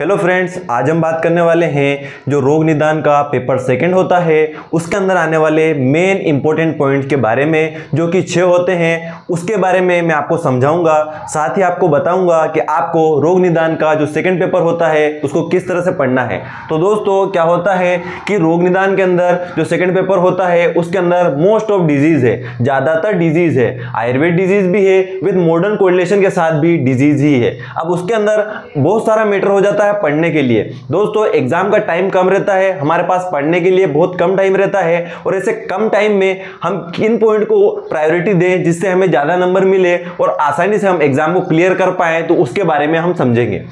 Hello friends, आज हम बात करने वाले हैं जो रोग निदान का पेपर सेकंड होता है उसके अंदर आने वाले मेन इंपॉर्टेंट पॉइंट्स के बारे में, जो कि 6 होते हैं। उसके बारे में मैं आपको समझाऊंगा, साथ ही आपको बताऊंगा कि आपको रोग निदान का जो सेकंड पेपर होता है उसको किस तरह से पढ़ना है। तो दोस्तों क्या होता है कि रोग निदान के अंदर जो सेकंड पेपर होता है उसके अंदर मोस्ट ऑफ डिजीज है, ज़्यादातर डिजीज है, आयुर्वेद डिजीज भी है, विद मॉडर्न कोरिलेशन के साथ भी डिजीज ही है। अब उसके अंदर बहुत सारा मैटर हो जाता है पढ़ने के लिए। दोस्तों एग्जाम का टाइम कम रहता है, हमारे पास पढ़ने के लिए बहुत कम टाइम रहता है, और ऐसे कम टाइम में हम किन पॉइंट को प्रायोरिटी दें जिससे हमें ज्यादा नंबर मिले और आसानी से हम एग्जाम को क्लियर कर पाए, तो उसके बारे में हम समझेंगे।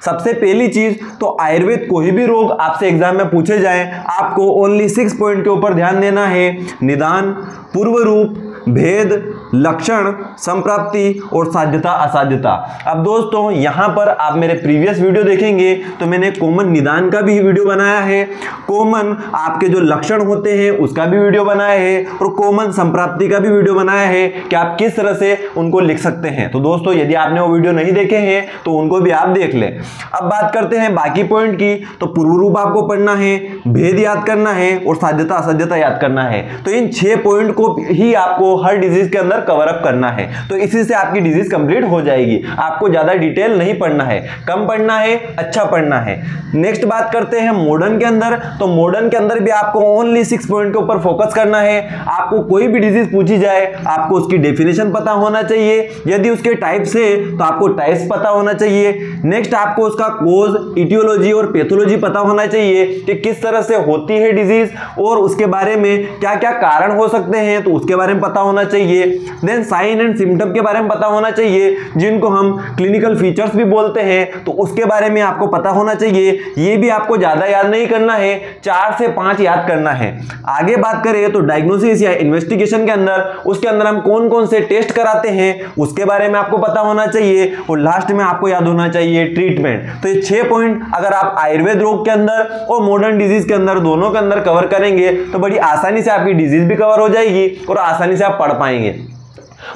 सबसे पहली चीज तो आयुर्वेद कोई भी रोग आपसे एग्जाम में पूछे जाए, आपको ओनली 6 पॉइंट के ऊपर ध्यान देना है। निदान, पूर्व रूप, भेद, लक्षण, संप्राप्ति और साध्यता असाध्यता। अब दोस्तों यहां पर आप मेरे प्रीवियस वीडियो देखेंगे तो मैंने कॉमन निदान का भी वीडियो बनाया है, कॉमन आपके जो लक्षण होते हैं उसका भी वीडियो बनाया है, और कॉमन संप्राप्ति का भी वीडियो बनाया है कि आप किस तरह से उनको लिख सकते हैं। तो दोस्तों यदि आपने वो वीडियो नहीं देखे हैं तो उनको भी आप देख लें। अब बात करते हैं बाकी पॉइंट की। तो पूर्व रूप आपको पढ़ना है, भेद याद करना है और साध्यता असाध्यता याद करना है। तो इन 6 पॉइंट को ही आपको हर डिजीज के अंदर कवर अप करना है, तो इसी से आपकी डिजीज कंप्लीट हो जाएगी। आपको ज्यादा डिटेल नहीं पढ़ना है, कम पढ़ना है, अच्छा पढ़ना है। नेक्स्ट बात करते हैं मॉडर्न के अंदर। तो मॉडर्न के अंदर भी आपको ओनली 6 पॉइंट के ऊपर फोकस करना है। आपको कोई भी डिजीज पूछी जाए आपको उसकी डेफिनेशन पता होना चाहिए, यदि उसके टाइप्स है तो आपको टाइप्स पता होना चाहिए। नेक्स्ट आपको उसका कोज, इटियोलॉजी और पैथोलॉजी पता होना चाहिए कि किस तरह से होती है डिजीज और उसके बारे में क्या क्या कारण हो सकते हैं, तो उसके बारे में पता होना चाहिए। देन साइन एंड सिम्टम के बारे में पता होना चाहिए, जिनको हम क्लिनिकल फीचर्स भी बोलते हैं, तो उसके बारे में आपको पता होना चाहिए। ये भी आपको ज्यादा याद नहीं करना है, 4 से 5 याद करना है। आगे बात करें तो डायग्नोसिस या इन्वेस्टिगेशन के अंदर, उसके अंदर हम कौन कौन से टेस्ट कराते हैं उसके बारे में आपको पता होना चाहिए, और लास्ट में आपको याद होना चाहिए ट्रीटमेंट। तो ये 6 पॉइंट अगर आप आयुर्वेद रोग के अंदर और मॉडर्न डिजीज के अंदर दोनों के अंदर कवर करेंगे तो बड़ी आसानी से आपकी डिजीज भी कवर हो जाएगी और आसानी से आप पढ़ पाएंगे।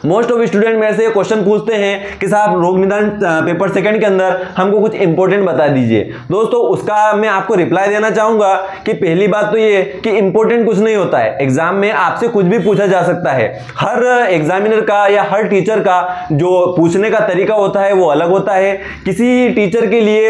मोस्ट ऑफ स्टूडेंट मेरे से क्वेश्चन पूछते हैं कि साहब रोग निदान पेपर सेकंड के अंदर हमको कुछ इंपॉर्टेंट बता दीजिए। दोस्तों उसका मैं आपको रिप्लाई देना चाहूंगा कि पहली बात तो ये कि इंपॉर्टेंट कुछ नहीं होता है, एग्जाम में आपसे कुछ भी पूछा जा सकता है। हर एग्जामिनर का या हर टीचर का जो पूछने का तरीका होता है वो अलग होता है। किसी टीचर के लिए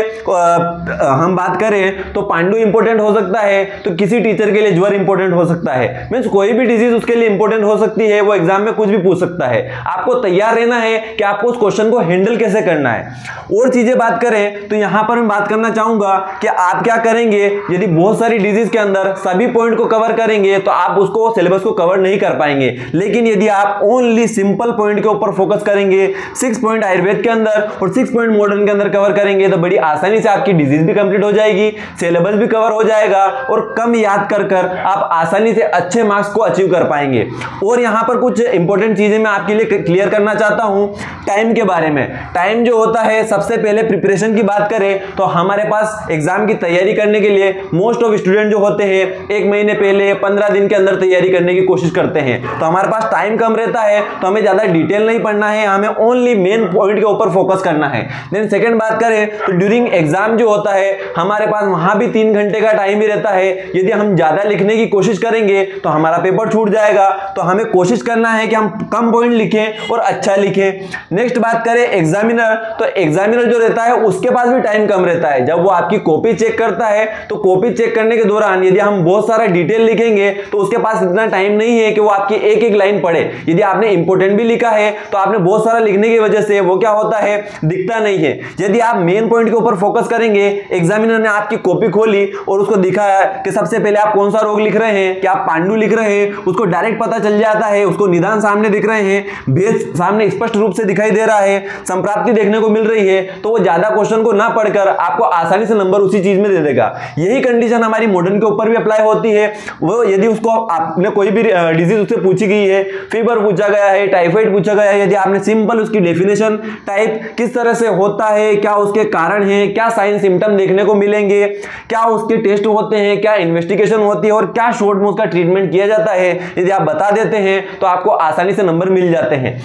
हम बात करें तो पांडु इंपॉर्टेंट हो सकता है, तो किसी टीचर के लिए ज्वर इंपॉर्टेंट हो सकता है। मीन्स कोई भी डिजीज उसके लिए इंपॉर्टेंट हो सकती है, वो एग्जाम में कुछ भी पूछ सकता है। आपको तैयार रहना है कि आपको उस क्वेश्चन को हैंडल कैसे करना है। और चीजें बात करें तो यहां पर मैं बात करना चाहूंगा कि आप क्या करेंगे, यदि बहुत सारी डिजीज के अंदर सभी पॉइंट को कवर करेंगे तो आप उसको सिलेबस को कवर नहीं कर पाएंगे। लेकिन यदि आप ओनली सिंपल पॉइंट के ऊपर फोकस करेंगे, 6 पॉइंट आयुर्वेद के अंदर और 6 पॉइंट मॉडर्न के अंदर कवर करेंगे, तो बड़ी आसानी से आपकी डिजीज भी कंप्लीट हो जाएगी, सिलेबस भी कवर हो जाएगा, और कम याद कर आप आसानी से अच्छे मार्क्स को अचीव कर पाएंगे। और यहां पर कुछ इंपॉर्टेंट चीजें मैं आपके लिए क्लियर करना चाहता हूं टाइम के बारे में। टाइम जो होता है, सबसे पहले प्रिपरेशन की बात करें तो हमारे पास एग्जाम की तैयारी करने के लिए मोस्ट ऑफ स्टूडेंट जो होते हैं 1 महीने पहले 15 दिन के अंदर तैयारी करने की कोशिश करते हैं। तो हमारे पास टाइम कम रहता है, तो हमें ज्यादा डिटेल नहीं पढ़ना है, हमें ओनली मेन पॉइंट के ऊपर फोकस करना है। देन सेकंड बात करें तो ड्यूरिंग एग्जाम जो होता है हमारे पास वहां भी 3 घंटे का टाइम ही रहता है। यदि हम ज्यादा लिखने की कोशिश करेंगे तो हमारा पेपर छूट जाएगा। तो हमें कोशिश करना है कि हम कम पॉइंट लिखें और अच्छा लिखें। नेक्स्ट बात करें एग्जामिनर, तो एग्जामिनर जो रहता है उसके पास भी टाइम कम रहता है। जब वो आपकी कॉपी चेक करता है तो कॉपी चेक करने के दौरान यदि हम बहुत सारा डिटेल लिखेंगे तो उसके पास इतना टाइम नहीं है कि वो आपकी एक एक लाइन पढ़े। यदि आपने इंपॉर्टेंट भी लिखा है तो आपने बहुत सारा लिखने की वजह से वो क्या होता है, दिखता नहीं है। यदि आप मेन पॉइंट के ऊपर फोकस करेंगे, एग्जामिनर ने आपकी कॉपी खोली और उसको दिखाया कि सबसे पहले आप कौन सा रोग लिख रहे हैं, क्या आप पांडु लिख रहे हैं, उसको डायरेक्ट पता चल जाता है, उसको निदान सामने दिख रहे हैं, भेद सामने स्पष्ट रूप से दिखाई दे रहा है, संप्राप्ति देखने को मिल रही है, तो वो ज्यादा क्वेश्चन को ना पढ़कर आपको आसानी से नंबर उसी चीज में दे देगा। यही कंडीशन हमारी मॉडर्न के ऊपर भी अप्लाई होती है। वो यदि उसको आपने कोई भी डिजीज उससे पूछी गई है, फीवर पूछा गया है, टाइफाइड पूछा गया है, यदि आपने सिंपल उसकी डेफिनेशन टाइप किस तरह से होता है, क्या उसके कारण है, क्या साइन सिम्टम देखने को मिलेंगे, क्या उसके टेस्ट होते हैं, क्या इन्वेस्टिगेशन होती है और क्या शॉर्ट में उसका ट्रीटमेंट किया जाता है, यदि आप बता देते हैं तो आपको आसानी से नंबर मिल जाते हैं।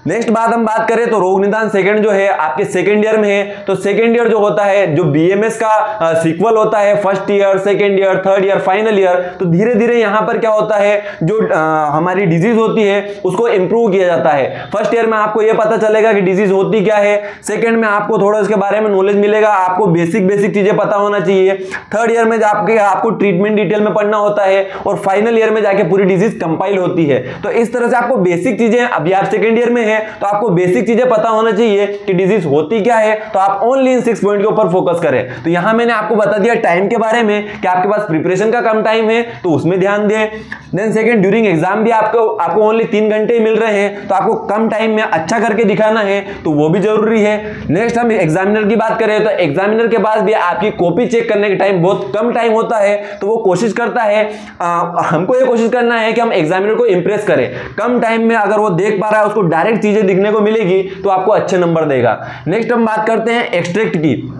नेक्स्ट हम बात करें तो रोग निदान सेकंड जो है आपके सेकंड ईयर में है। तो सेकंड ईयर जो होता है, जो बीएमएस का सीक्वल होता है, first year, second year, third year, final year. तो धीरे धीरे यहां पर क्या होता है, जो हमारी डिजीज होती है उसको इंप्रूव किया जाता है। फर्स्ट ईयर में आपको यह पता चलेगा कि डिजीज होती क्या है, सेकंड में आपको थोड़ा इसके बारे में नॉलेज मिलेगा, आपको बेसिक चीजें पता होना चाहिए। थर्ड ईयर में आपको ट्रीटमेंट डिटेल में पढ़ना होता है और फाइनल ईयर में जाके पूरी डिजीज कंपाइल होती है। तो इस तरह से आपको बेसिक चीजें, अभी आप सेकंड ईयर में है तो आपको बेसिक चीजें पता होना चाहिए कि डिजीज होती क्या है। तो आप ओनली इन 6 पॉइंट के ऊपर फोकस करें। तो यहां मैंने आपको बता दिया टाइम के बारे में कि आपके पास प्रिपरेशन का कम टाइम है तो उसमें ध्यान दें। देन सेकंड, ड्यूरिंग एग्जाम भी आपको ओनली 3 घंटे मिल रहे हैं तो आपको कम टाइम में अच्छा करके दिखाना है तो वो भी जरूरी है। नेक्स्ट हम एग्जामिनर की बात करें तो एग्जामिनर के पास भी आपकी कॉपी चेक करने का टाइम बहुत कम टाइम होता है। तो वो कोशिश करता है, हमको ये कोशिश करना है कि हम एग्जामिनर को इंप्रेस करें। कम टाइम में अगर वो देख पा रहा है, उसको डायरेक्ट चीजें दिखने को मिलेगी तो आपको अच्छे नंबर देगा। नेक्स्ट हम बात करते हैं एक्सट्रैक्ट की।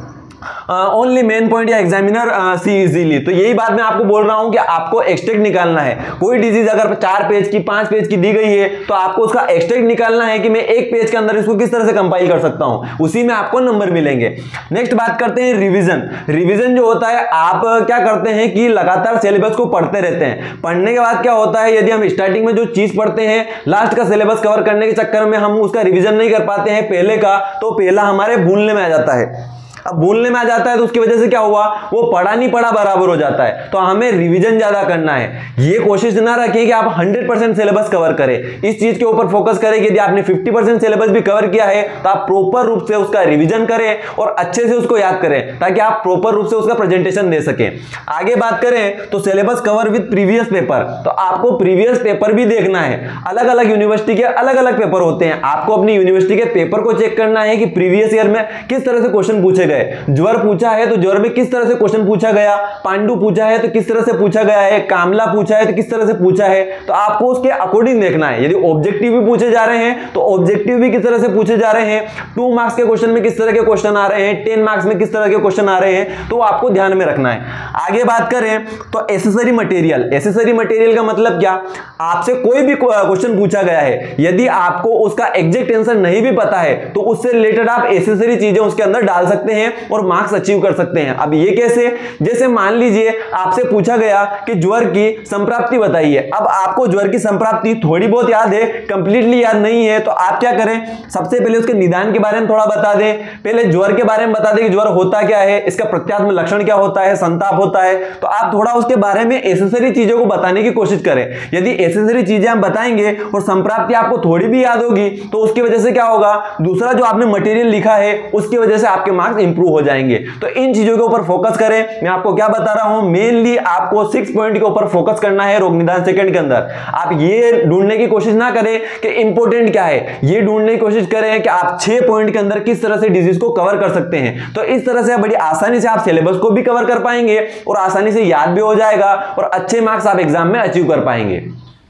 ओनली मेन पॉइंट या एग्जामिनर सी इजीली। तो यही बात मैं आपको बोल रहा हूं कि आपको एक्सट्रैक्ट निकालना है। कोई डिजीज अगर 4 पेज की, 5 पेज की दी गई है तो आपको उसका एक्सट्रैक्ट निकालना है कि मैं 1 पेज के अंदर इसको किस तरह से कंपाइल कर सकता हूं, उसी में आपको नंबर मिलेंगे। नेक्स्ट बात करते हैं रिवीजन। रिवीजन जो होता है, आप क्या करते हैं कि लगातार सिलेबस को पढ़ते रहते हैं। पढ़ने के बाद क्या होता है, यदि हम स्टार्टिंग में जो चीज पढ़ते हैं, लास्ट का सिलेबस कवर करने के चक्कर में हम उसका रिवीजन नहीं कर पाते हैं पहले का, तो पहला हमारे भूलने में आ जाता है। अब भूलने में आ जाता है तो उसकी वजह से क्या हुआ, वो पढ़ा नहीं पढ़ा बराबर हो जाता है। तो हमें रिवीजन ज्यादा करना है। ये कोशिश ना रखें कि आप 100% सिलेबस कवर करें, इस चीज के ऊपर फोकस करें कि यदि आपने 50% सिलेबस भी कवर किया है तो आप प्रॉपर रूप से उसका रिवीजन करें और अच्छे से उसको याद करें ताकि आप प्रॉपर रूप से उसका प्रेजेंटेशन दे सकें। आगे बात करें तो syllabus cover with previous paper. तो आपको प्रीवियस पेपर भी देखना है। अलग अलग यूनिवर्सिटी के अलग अलग पेपर होते हैं, आपको अपनी यूनिवर्सिटी के पेपर को चेक करना है कि प्रीवियस ईयर में किस तरह से क्वेश्चन पूछे गए। ज्वर पूछा है तो ज्वर में किस तरह से क्वेश्चन पूछा गया, पांडु पूछा है तो किस तरह से पूछा गया है, कामला पूछा है तो किस तरह से पूछा है। तो आपको उसके अकॉर्डिंग देखना है। यदि ऑब्जेक्टिव भी पूछे जा रहे हैं तो ऑब्जेक्टिव भी किस तरह से पूछे जा रहे हैं, 2 मार्क्स के क्वेश्चन में किस तरह के क्वेश्चन आ रहे हैं, 10 मार्क्स में किस तरह के क्वेश्चन आ रहे हैं, तो आपको ध्यान में रखना है। आगे बात करें तो एसेसरी मटेरियल। एसेसरी मटेरियल का मतलब क्या, आपसे कोई भी क्वेश्चन पूछा गया है, यदि आपको उसका एग्जैक्ट आंसर नहीं भी पता है तो उससे रिलेटेड आप एसेसरी चीजें उसके अंदर डाल सकते हैं और मार्क्स अचीव कर सकते हैं। अब ये कैसे, जैसे मान लीजिए आपसे पूछा गया कि ज्वर की संप्राप्ति बताइए। अब आपको ज्वर की संप्राप्ति थोड़ी बहुत याद है, कंप्लीटली याद नहीं है, तो आप क्या करें, सबसे पहले उसके निदान के बारे में थोड़ा बता दें। पहले ज्वर के बारे में बता दें कि ज्वर होता क्या है, इसका प्रत्यात्म लक्षण क्या होता है, संताप होता है। तो आप थोड़ा उसके बारे में एसेसरी चीजों को बताने की कोशिश करें। यदि एसेसरी चीजें आप बताएंगे और संप्राप्ति आपको थोड़ी भी याद होगी तो उसकी वजह से क्या होगा, दूसरा जो आपने मटेरियल लिखा है उसकी वजह से आपके मार्क्स इंप्रूव हो जाएंगे। तो इन चीजों के ऊपर फोकस करें। मैं आपको क्या बता रहा हूं, मेनली आपको 6 पॉइंट के ऊपर फोकस करना है रोग निदान सेकंड के अंदर। आप ये ढूंढने की कोशिश ना करें कि इंपॉर्टेंट क्या है, ये ढूंढने की कोशिश करें कि आप 6 पॉइंट के अंदर किस तरह से डिजीज को कवर कर सकते हैं। तो इस तरह से बड़ी आसानी से आप सिलेबस को भी कवर कर पाएंगे और आसानी से याद भी हो जाएगा और अच्छे मार्क्स आप एग्जाम में अचीव कर पाएंगे।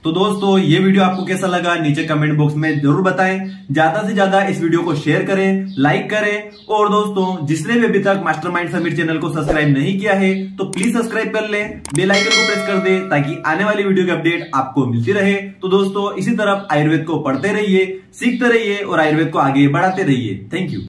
तो दोस्तों ये वीडियो आपको कैसा लगा नीचे कमेंट बॉक्स में जरूर बताएं। ज्यादा से ज्यादा इस वीडियो को शेयर करें, लाइक करें और दोस्तों जिसने भी अभी तक मास्टरमाइंड समीर चैनल को सब्सक्राइब नहीं किया है तो प्लीज सब्सक्राइब कर लें, बेल आइकन को प्रेस कर दें ताकि आने वाली वीडियो की अपडेट आपको मिलती रहे। तो दोस्तों इसी तरह आयुर्वेद को पढ़ते रहिए, सीखते रहिए और आयुर्वेद को आगे बढ़ाते रहिए। Thank you.